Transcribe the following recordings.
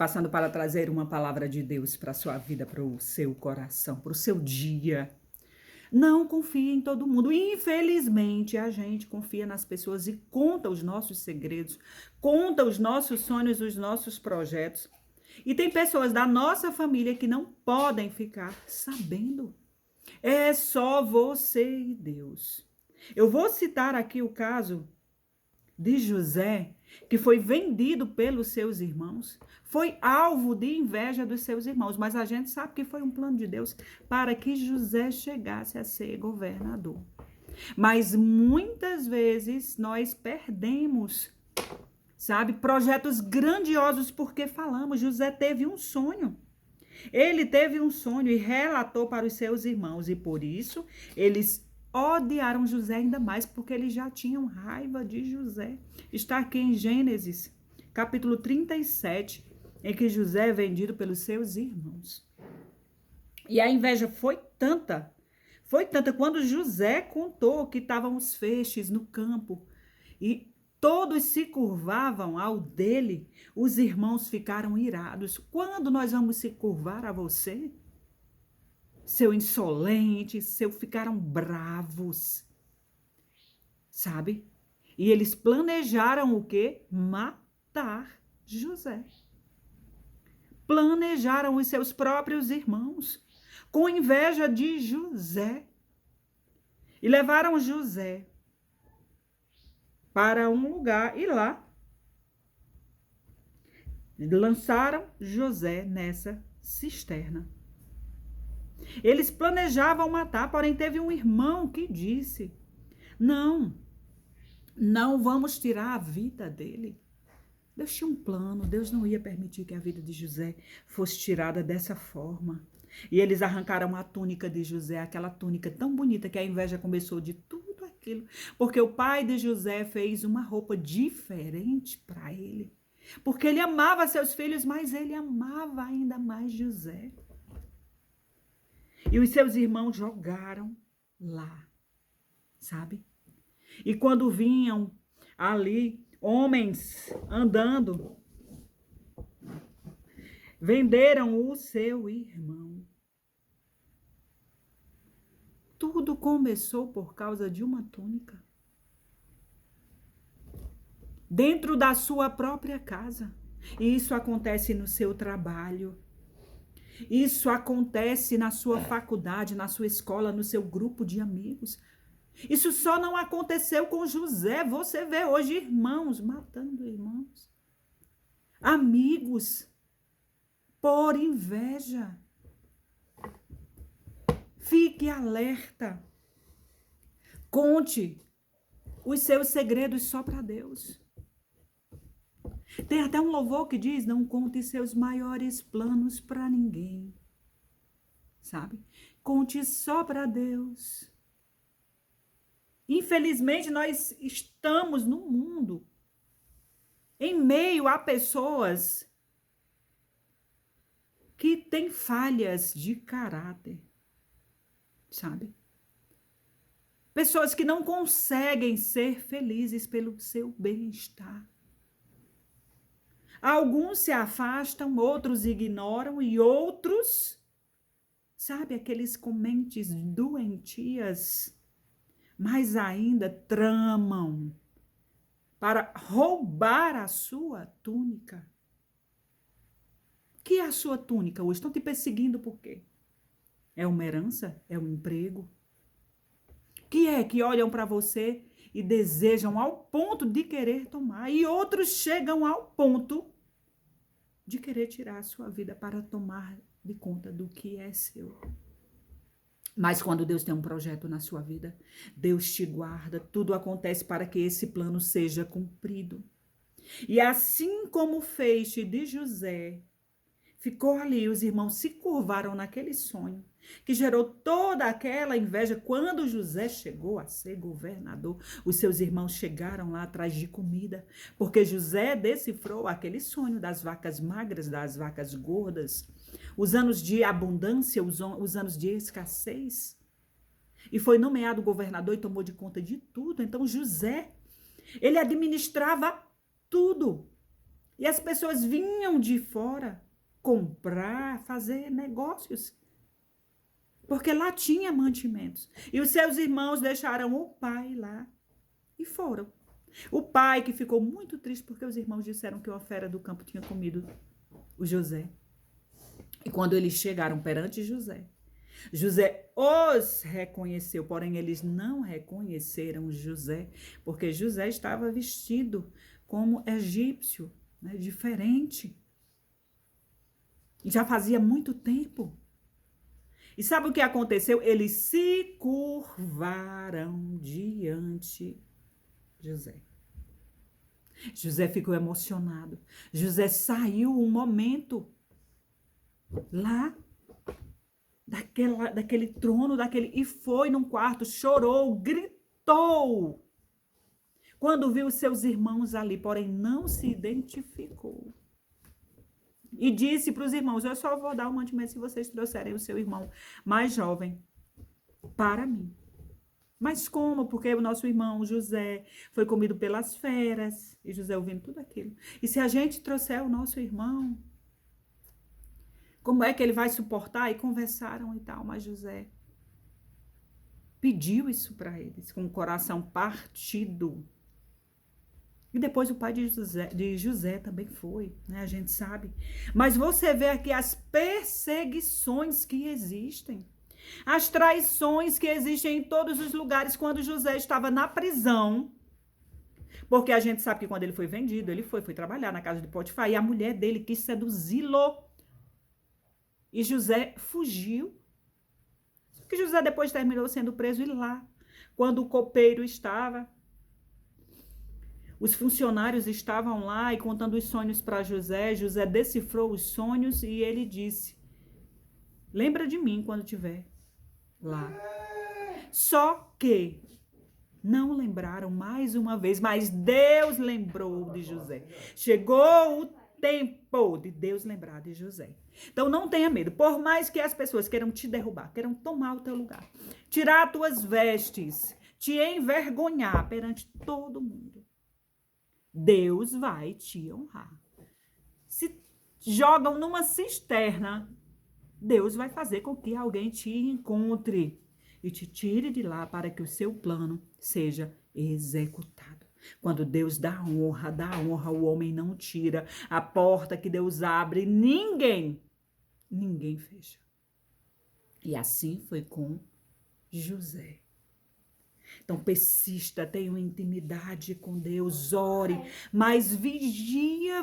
passando para trazer uma palavra de Deus para a sua vida, para o seu coração, para o seu dia. Não confie em todo mundo. Infelizmente, a gente confia nas pessoas e conta os nossos segredos, conta os nossos sonhos, os nossos projetos. E tem pessoas da nossa família que não podem ficar sabendo. É só você e Deus. Eu vou citar aqui o caso de José, que foi vendido pelos seus irmãos, foi alvo de inveja dos seus irmãos, mas a gente sabe que foi um plano de Deus para que José chegasse a ser governador. Mas muitas vezes nós perdemos, sabe, projetos grandiosos porque falamos. José teve um sonho. Ele teve um sonho e relatou para os seus irmãos, e por isso eles odiaram José ainda mais, porque eles já tinham raiva de José. Está aqui em Gênesis, capítulo 37, em que José é vendido pelos seus irmãos. E a inveja foi tanta, quando José contou que estavam os feixes no campo e todos se curvavam ao dele, os irmãos ficaram irados. Quando nós vamos se curvar a você? Seu insolente, ficaram bravos, sabe? E eles planejaram o quê? Matar José. Planejaram os seus próprios irmãos, com inveja de José. E levaram José para um lugar e lá lançaram José nessa cisterna. Eles planejavam matar, porém teve um irmão que disse: não vamos tirar a vida dele. Deus tinha um plano, Deus não ia permitir que a vida de José fosse tirada dessa forma. E eles arrancaram a túnica de José, aquela túnica tão bonita que a inveja começou de tudo aquilo, porque o pai de José fez uma roupa diferente para ele, porque ele amava seus filhos, mas ele amava ainda mais José. E os seus irmãos jogaram lá, sabe? E quando vinham ali homens andando, venderam o seu irmão. Tudo começou por causa de uma túnica. Dentro da sua própria casa. E isso acontece no seu trabalho. Isso acontece na sua faculdade, na sua escola, no seu grupo de amigos. Isso só não aconteceu com José. Você vê hoje irmãos matando irmãos. Amigos por inveja. Fique alerta. Conte os seus segredos só para Deus. Tem até um louvor que diz: não conte seus maiores planos para ninguém. Sabe? Conte só para Deus. Infelizmente, nós estamos no mundo em meio a pessoas que têm falhas de caráter, sabe? Pessoas que não conseguem ser felizes pelo seu bem-estar. Alguns se afastam, outros ignoram e outros, sabe, aqueles comentes doentias, mas ainda tramam para roubar a sua túnica. O que é a sua túnica hoje? Estão te perseguindo por quê? É uma herança? É um emprego? Que é que olham para você e desejam ao ponto de querer tomar, e outros chegam ao ponto de querer tirar a sua vida para tomar de conta do que é seu. Mas quando Deus tem um projeto na sua vida, Deus te guarda, tudo acontece para que esse plano seja cumprido. E assim como o feixe de José ficou ali, os irmãos se curvaram naquele sonho, que gerou toda aquela inveja. Quando José chegou a ser governador, os seus irmãos chegaram lá atrás de comida, porque José decifrou aquele sonho das vacas magras, das vacas gordas, os anos de abundância, os anos de escassez, e foi nomeado governador e tomou de conta de tudo. Então José, ele administrava tudo. E as pessoas vinham de fora comprar, fazer negócios. Porque lá tinha mantimentos. E os seus irmãos deixaram o pai lá e foram. O pai que ficou muito triste porque os irmãos disseram que uma fera do campo tinha comido o José. E quando eles chegaram perante José, José os reconheceu, porém eles não reconheceram José, porque José estava vestido como egípcio, né, diferente. E já fazia muito tempo. E sabe o que aconteceu? Eles se curvaram diante de José. José ficou emocionado. José saiu um momento lá daquele trono, e foi num quarto, chorou, gritou. Quando viu seus irmãos ali, porém não se identificou. E disse para os irmãos, eu só vou dar o mantimento se vocês trouxerem o seu irmão mais jovem para mim. Mas como? Porque o nosso irmão José foi comido pelas feras. E José ouvindo tudo aquilo. E se a gente trouxer o nosso irmão, como é que ele vai suportar? E conversaram e tal. Mas José pediu isso para eles, com o coração partido. E depois o pai de José também foi, né? A gente sabe. Mas você vê aqui as perseguições que existem. As traições que existem em todos os lugares quando José estava na prisão. Porque a gente sabe que quando ele foi vendido, ele foi trabalhar na casa de Potifar e a mulher dele quis seduzi-lo. E José fugiu. Só que José depois terminou sendo preso e lá, quando o copeiro estava, os funcionários estavam lá e contando os sonhos para José. José decifrou os sonhos e ele disse, lembra de mim quando estiver lá. Só que não lembraram mais uma vez, mas Deus lembrou de José. Chegou o tempo de Deus lembrar de José. Então não tenha medo, por mais que as pessoas queiram te derrubar, queiram tomar o teu lugar, tirar as tuas vestes, te envergonhar perante todo mundo, Deus vai te honrar. Se jogam numa cisterna, Deus vai fazer com que alguém te encontre e te tire de lá para que o seu plano seja executado. Quando Deus dá honra, o homem não tira. A porta que Deus abre, ninguém fecha. E assim foi com José. Então persista, tenha uma intimidade com Deus, ore, mas vigia.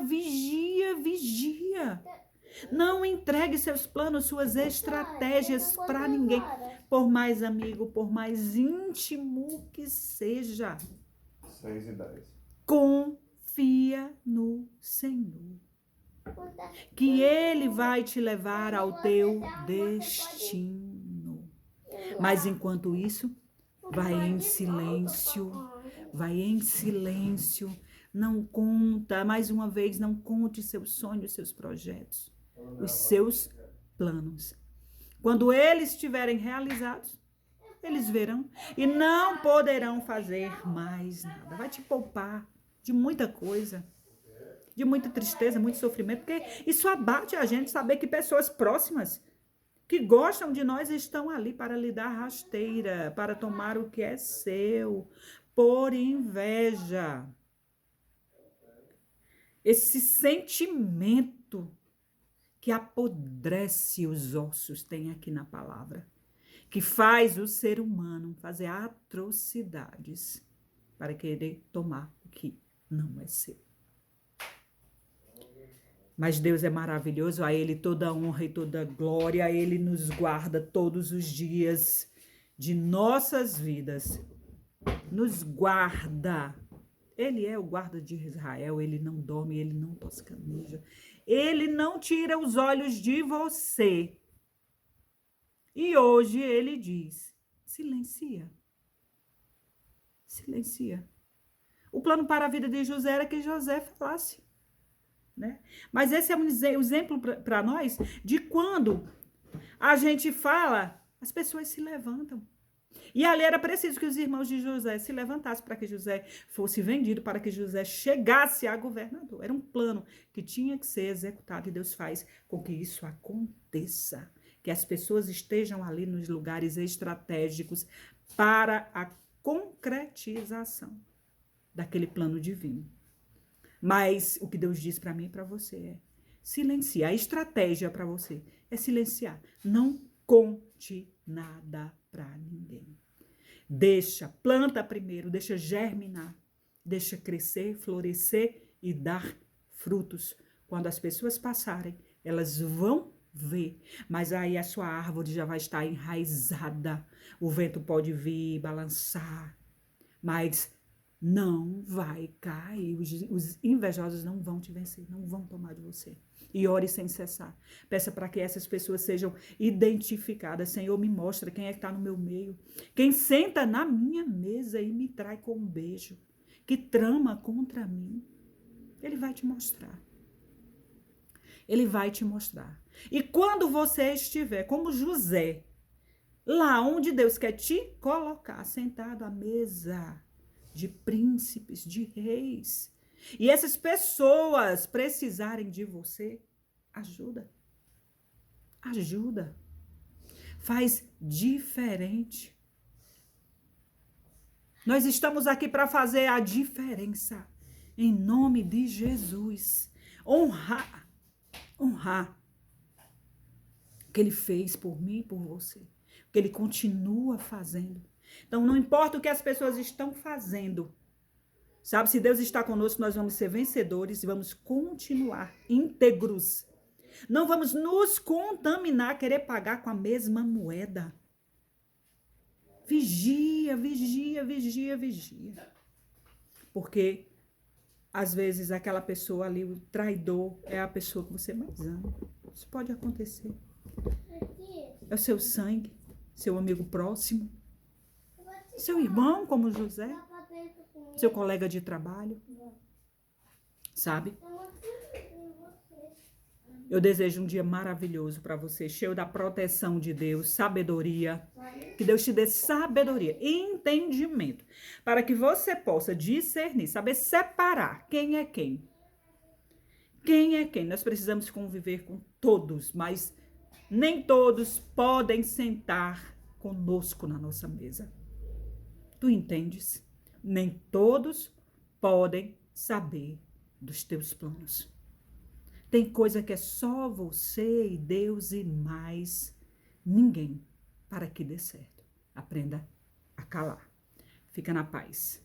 Não entregue seus planos, suas estratégias para ninguém, por mais amigo, por mais íntimo que seja. 6:10. Confia no Senhor, que Ele vai te levar ao teu destino. Mas enquanto isso, vai em silêncio, não conta, mais uma vez, não conte seus sonhos, seus projetos, os seus planos. Quando eles estiverem realizados, eles verão e não poderão fazer mais nada. Vai te poupar de muita coisa, de muita tristeza, muito sofrimento, porque isso abate a gente, saber que pessoas próximas que gostam de nós estão ali para lhe dar rasteira, para tomar o que é seu, por inveja. Esse sentimento que apodrece os ossos, tem aqui na palavra, que faz o ser humano fazer atrocidades para querer tomar o que não é seu. Mas Deus é maravilhoso, a Ele toda honra e toda glória, a Ele nos guarda todos os dias de nossas vidas, nos guarda. Ele é o guarda de Israel, Ele não dorme, Ele não toscaneja, Ele não tira os olhos de você. E hoje Ele diz, silencia. O plano para a vida de José era que José falasse. Né? Mas esse é um exemplo para nós de quando a gente fala, as pessoas se levantam. E ali era preciso que os irmãos de José se levantassem para que José fosse vendido, para que José chegasse a governador. Era um plano que tinha que ser executado e Deus faz com que isso aconteça. Que as pessoas estejam ali nos lugares estratégicos para a concretização daquele plano divino. Mas o que Deus diz para mim e para você é silenciar. A estratégia para você é silenciar. Não conte nada para ninguém. Planta primeiro, deixa germinar, deixa crescer, florescer e dar frutos. Quando as pessoas passarem, elas vão ver, mas aí a sua árvore já vai estar enraizada. O vento pode vir, balançar, mas não vai cair. Os invejosos não vão te vencer, não vão tomar de você. E ore sem cessar. Peça para que essas pessoas sejam identificadas. Senhor, me mostra quem é que está no meu meio. Quem senta na minha mesa e me trai com um beijo. Que trama contra mim. Ele vai te mostrar. Ele vai te mostrar. E quando você estiver como José, lá onde Deus quer te colocar, sentado à mesa de príncipes, de reis, e essas pessoas precisarem de você, ajuda. Ajuda. Faz diferente. Nós estamos aqui para fazer a diferença. Em nome de Jesus. Honrar o que ele fez por mim e por você. O que ele continua fazendo. Então, não importa o que as pessoas estão fazendo. Sabe, se Deus está conosco, nós vamos ser vencedores e vamos continuar íntegros. Não vamos nos contaminar, querer pagar com a mesma moeda. Vigia, vigia, vigia, vigia. Porque, às vezes, aquela pessoa ali, o traidor, é a pessoa que você mais ama. Isso pode acontecer. É o seu sangue, seu amigo próximo, seu irmão, como José, seu colega de trabalho, sabe? Eu desejo um dia maravilhoso para você, cheio da proteção de Deus, sabedoria. Que Deus te dê sabedoria, entendimento, para que você possa discernir, saber separar quem é quem. Quem é quem? Nós precisamos conviver com todos, mas nem todos podem sentar conosco na nossa mesa. Tu entendes? Nem todos podem saber dos teus planos. Tem coisa que é só você e Deus e mais ninguém para que dê certo. Aprenda a calar. Fica na paz.